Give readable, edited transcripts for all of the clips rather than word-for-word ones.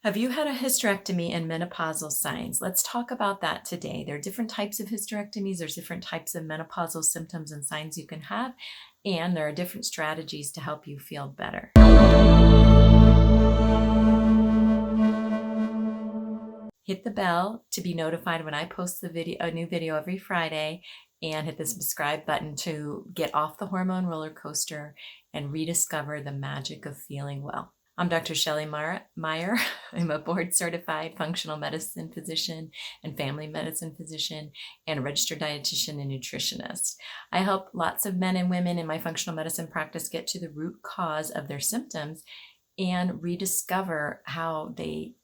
Have you had a hysterectomy and menopausal signs? Let's talk about that today. There are different types of hysterectomies, there's different types of menopausal symptoms and signs you can have, and there are different strategies to help you feel better. Hit the bell to be notified when I post a new video every Friday, and hit the subscribe button to get off the hormone roller coaster and rediscover the magic of feeling well. I'm Dr. Shelley Meyer. I'm a board-certified functional medicine physician and family medicine physician and a registered dietitian and nutritionist. I help lots of men and women in my functional medicine practice get to the root cause of their symptoms and rediscover how they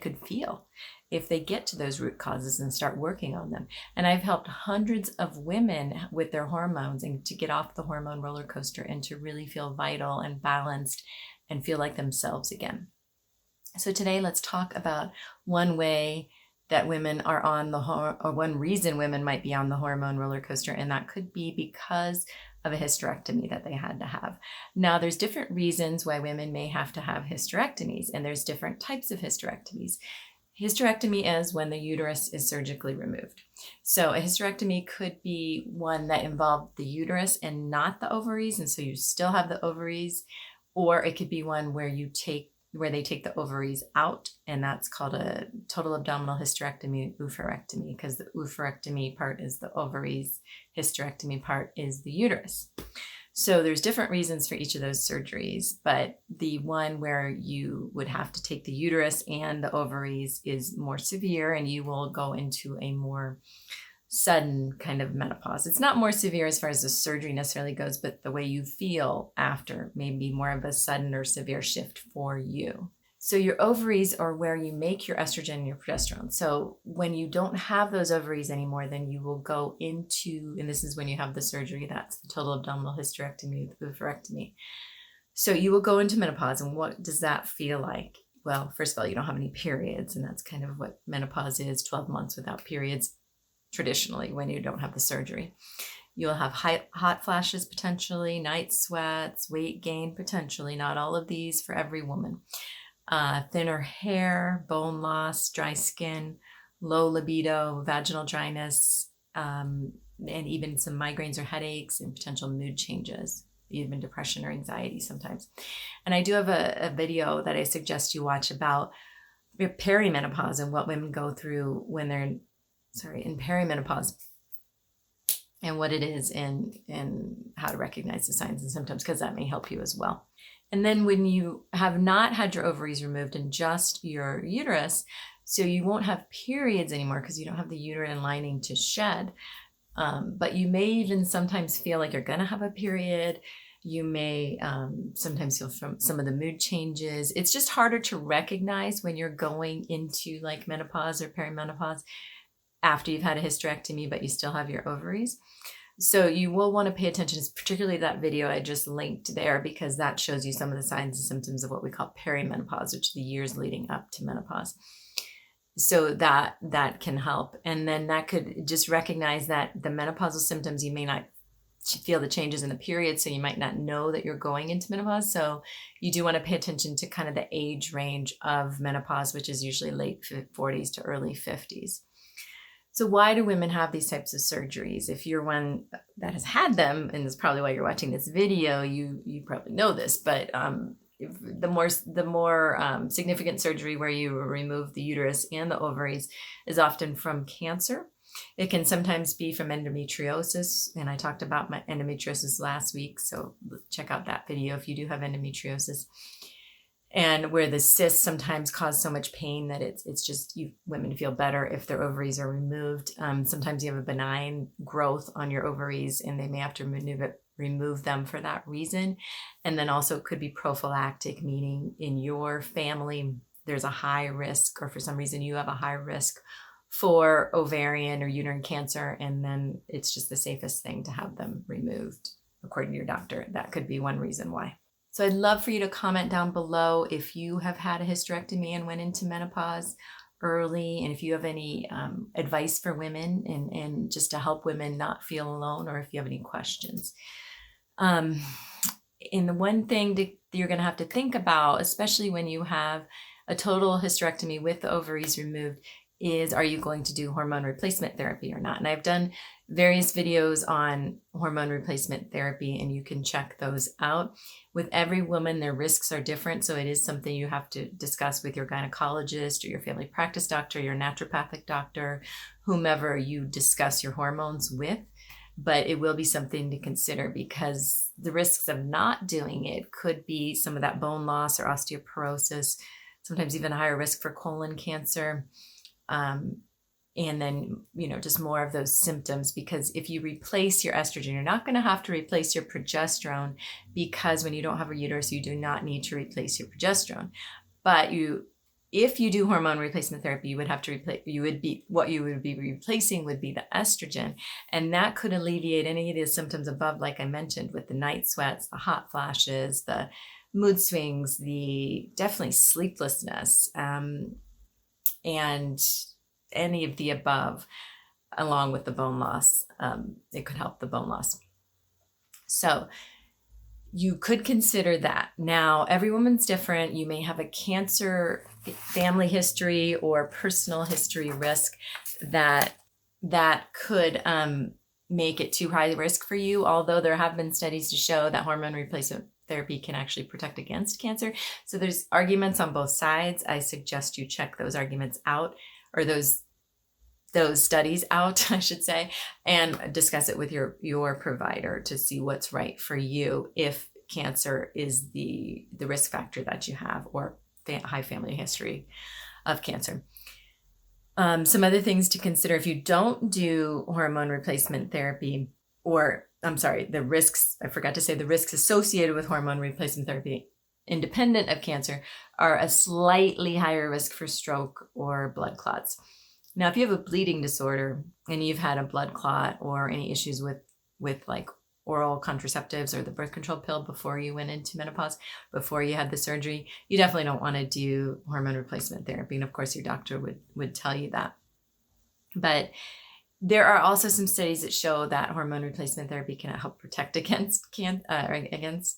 could feel if they get to those root causes and start working on them. And I've helped hundreds of women with their hormones and to get off the hormone roller coaster and to really feel vital and balanced and feel like themselves again. So today let's talk about one way that women are on or one reason women might be on the hormone roller coaster, and that could be because of a hysterectomy that they had to have. Now, there's different reasons why women may have to have hysterectomies, and there's different types of hysterectomies. Hysterectomy is when the uterus is surgically removed. So a hysterectomy could be one that involved the uterus and not the ovaries, and so you still have the ovaries, or it could be one where they take the ovaries out, and that's called a total abdominal hysterectomy, oophorectomy, because the oophorectomy part is the ovaries, hysterectomy part is the uterus. So there's different reasons for each of those surgeries, but the one where you would have to take the uterus and the ovaries is more severe, and you will go into a more sudden kind of menopause. It's not more severe as far as the surgery necessarily goes, but the way you feel after may be more of a sudden or severe shift for you. So your ovaries are where you make your estrogen and your progesterone. So when you don't have those ovaries anymore, then you will go into, and this is when you have the surgery, that's the total abdominal hysterectomy, the oophorectomy. So you will go into menopause, and what does that feel like? Well, first of all, you don't have any periods, and that's kind of what menopause is, 12 months without periods. Traditionally, when you don't have the surgery, you'll have hot flashes potentially, night sweats, weight gain potentially, not all of these for every woman, thinner hair, bone loss, dry skin, low libido, vaginal dryness, and even some migraines or headaches and potential mood changes, even depression or anxiety sometimes. And I do have a video that I suggest you watch about perimenopause and what women go through when they're in perimenopause, and what it is and how to recognize the signs and symptoms, because that may help you as well. And then when you have not had your ovaries removed and just your uterus, so you won't have periods anymore because you don't have the uterine lining to shed, but you may even sometimes feel like you're going to have a period. You may sometimes feel from some of the mood changes. It's just harder to recognize when you're going into like menopause or perimenopause after you've had a hysterectomy, but you still have your ovaries. So you will want to pay attention, particularly that video I just linked there, because that shows you some of the signs and symptoms of what we call perimenopause, which are the years leading up to menopause. So that can help. And then that could just recognize that the menopausal symptoms, you may not feel the changes in the period, so you might not know that you're going into menopause. So you do want to pay attention to kind of the age range of menopause, which is usually late 40s to early 50s. So why do women have these types of surgeries? If you're one that has had them, and that's probably why you're watching this video, you probably know this, but the more significant surgery where you remove the uterus and the ovaries is often from cancer. It can sometimes be from endometriosis, and I talked about my endometriosis last week, so check out that video if you do have endometriosis. And where the cysts sometimes cause so much pain that it's just women feel better if their ovaries are removed. Sometimes you have a benign growth on your ovaries, and they may have to remove them for that reason. And then also it could be prophylactic, meaning in your family there's a high risk, or for some reason you have a high risk for ovarian or uterine cancer, and then it's just the safest thing to have them removed according to your doctor. That could be one reason why. So I'd love for you to comment down below if you have had a hysterectomy and went into menopause early, and if you have any advice for women and just to help women not feel alone, or if you have any questions. And the one thing you're going to have to think about, especially when you have A total hysterectomy with the ovaries removed is, are you going to do hormone replacement therapy or not? And I've done various videos on hormone replacement therapy, and you can check those out. With every woman, their risks are different, so it is something you have to discuss with your gynecologist or your family practice doctor, your naturopathic doctor, whomever you discuss your hormones with. But it will be something to consider, because the risks of not doing it could be some of that bone loss or osteoporosis, sometimes even a higher risk for colon cancer. And then, just more of those symptoms, because if you replace your estrogen, you're not going to have to replace your progesterone, because when you don't have a uterus, you do not need to replace your progesterone. But if you do hormone replacement therapy, you would have to what you would be replacing would be the estrogen. And that could alleviate any of the symptoms above, like I mentioned, with the night sweats, the hot flashes, the mood swings, the definitely sleeplessness, and any of the above, along with the bone loss. It could help the bone loss. So you could consider that. Now, every woman's different. You may have a cancer family history or personal history risk that could make it too high risk for you, although there have been studies to show that hormone replacement therapy can actually protect against cancer. So there's arguments on both sides. I suggest you check those arguments out, or those studies out, I should say, and discuss it with your provider to see what's right for you, if cancer is the risk factor that you have, or high family history of cancer. Some other things to consider if you don't do hormone replacement therapy, the risks, I forgot to say, the risks associated with hormone replacement therapy independent of cancer are a slightly higher risk for stroke or blood clots. Now, if you have a bleeding disorder and you've had a blood clot or any issues with like oral contraceptives or the birth control pill before you went into menopause, before you had the surgery, you definitely don't want to do hormone replacement therapy. And of course, your doctor would tell you that. But there are also some studies that show that hormone replacement therapy can help protect against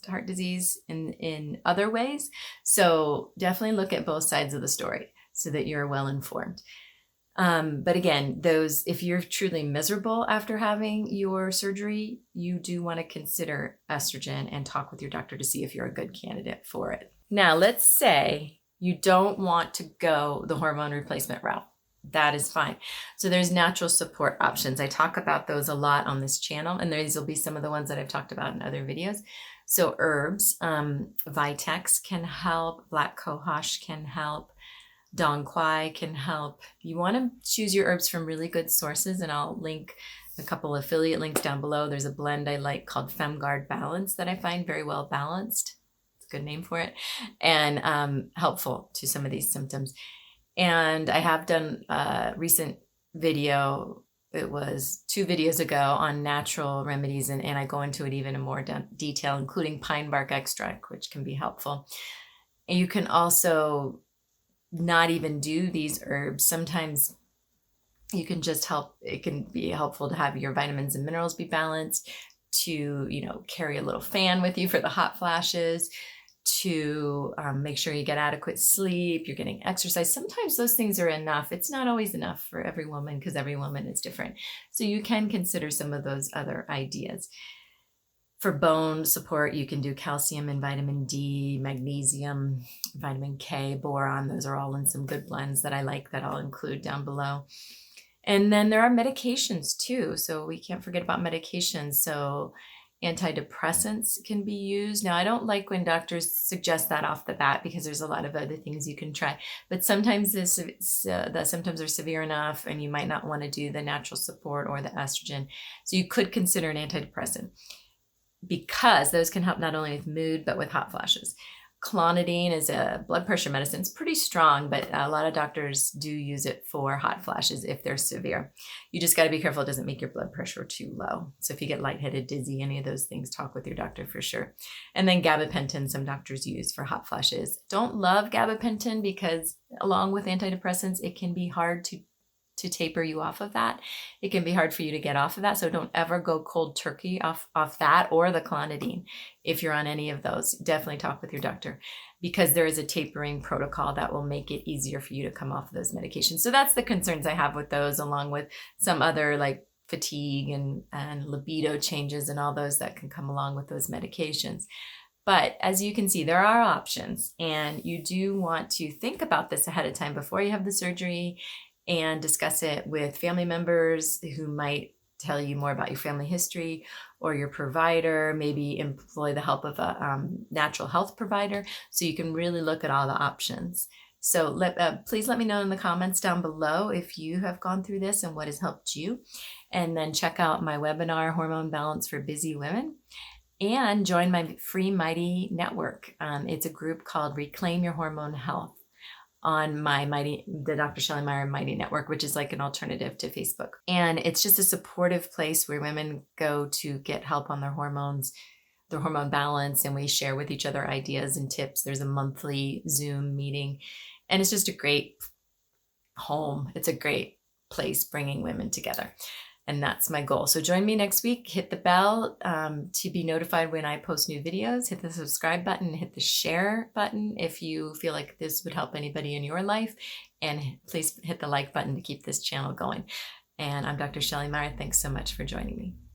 heart disease in other ways. So definitely look at both sides of the story so that you're well informed. But again, if you're truly miserable after having your surgery, you do want to consider estrogen and talk with your doctor to see if you're a good candidate for it. Now, let's say you don't want to go the hormone replacement route. That is fine. So there's natural support options. I talk about those a lot on this channel, and these will be some of the ones that I've talked about in other videos. So herbs, Vitex can help, black Cohosh can help, Dong Quai can help. You want to choose your herbs from really good sources, and I'll link a couple affiliate links down below. There's a blend I like called FemGuard Balance that I find very well balanced. It's a good name for it, and helpful to some of these symptoms. And I have done a recent video, it was 2 videos ago, on natural remedies, and I go into it even in more detail, including pine bark extract, which can be helpful. And you can also not even do these herbs. Sometimes you can just help, it can be helpful to have your vitamins and minerals be balanced, to, carry a little fan with you for the hot flashes, to make sure you get adequate sleep, you're getting exercise. Sometimes those things are enough. It's not always enough for every woman, because every woman is different. So you can consider some of those other ideas. For bone support, you can do calcium and vitamin D, magnesium, vitamin K, boron. Those are all in some good blends that I like, that I'll include down below. And then there are medications too. So we can't forget about medications. So antidepressants can be used. Now, I don't like when doctors suggest that off the bat, because there's a lot of other things you can try. But sometimes the symptoms are severe enough, and you might not want to do the natural support or the estrogen. So you could consider an antidepressant, because those can help not only with mood, but with hot flashes. Clonidine is a blood pressure medicine. It's pretty strong, but a lot of doctors do use it for hot flashes if they're severe. You just got to be careful it doesn't make your blood pressure too low. So if you get lightheaded, dizzy, any of those things, talk with your doctor for sure. And then gabapentin, some doctors use for hot flashes. Don't love gabapentin, because along with antidepressants, it can be hard to taper you off of that. It can be hard for you to get off of that. So don't ever go cold turkey off that or the clonidine. If you're on any of those, definitely talk with your doctor. because there is a tapering protocol that will make it easier for you to come off of those medications. So that's the concerns I have with those, along with some other like fatigue and libido changes and all those that can come along with those medications. But as you can see, there are options, and you do want to think about this ahead of time before you have the surgery and discuss it with family members who might tell you more about your family history, or your provider. Maybe employ the help of a natural health provider so you can really look at all the options. So please let me know in the comments down below if you have gone through this and what has helped you. And then check out my webinar, Hormone Balance for Busy Women, and join my free Mighty network. It's a group called Reclaim Your Hormone Health on the Dr. Shelley Meyer Mighty Network, which is like an alternative to Facebook. And it's just a supportive place where women go to get help on their hormones, their hormone balance, and we share with each other ideas and tips. There's a monthly Zoom meeting, and it's just a great home. It's a great place bringing women together. And that's my goal. So join me next week. Hit the bell to be notified when I post new videos. Hit the subscribe button. Hit the share button if you feel like this would help anybody in your life. And please hit the like button to keep this channel going. And I'm Dr. Shelley Meyer. Thanks so much for joining me.